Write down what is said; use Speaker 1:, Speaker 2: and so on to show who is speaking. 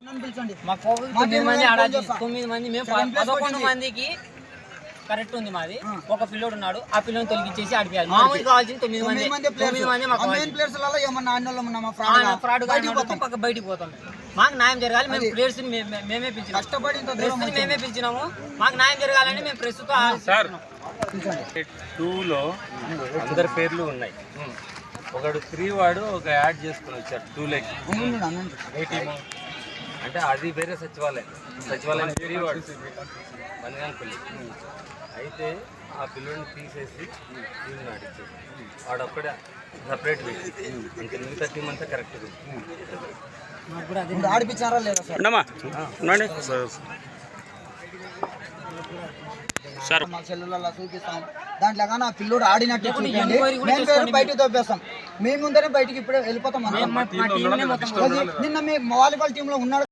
Speaker 1: 9 మంది ఆడాలి, 9 మంది మేము 11 మందికి కరెక్ట్ ఉంది మాది. ఒక పిల్లోడు ఉన్నాడు, ఆ పిల్లని తొలగించేసి ఆడిపోయాలి. మామూలు కావాల్సింది 9 మంది ఫ్రాడ్ పక్క బయటికి పోతాం. మాకు న్యాయం జరగాలి, మేము ప్లేయర్స్ మేమే పిలిచినాము. మాకు న్యాయం జరగాలని మేము ప్రస్తుతం
Speaker 2: 2లో అందరి పేర్లు ఉన్నాయి. ఒకడు 3 వాడు ఒక యాడ్ చేసుకుని వచ్చారు 2లోకి. అంటే అది వేరే సచివాలయం 3 వాడు మన్గానపల్లి. అయితే ఆ పిల్లల్ని తీసేసి టీంని ఆడిచ్చేసి వాడొక్కడే సపరేట్ వేసి ఇంకా మిగతా టీం అంతా కరెక్ట్
Speaker 1: ఆడిపించారా లేదా సార్? మా సెల్లులలో చూపిస్తాం, దాంట్లో కానీ ఆ పిల్లోడు ఆడినట్టు చూపించండి, మేము బయటకు తోపేస్తాం. మేము ముందరే బయటికి ఇప్పుడే వెళ్ళిపోతాం. నిన్న మీ వాలీబాల్ టీంలో ఉన్నాడు.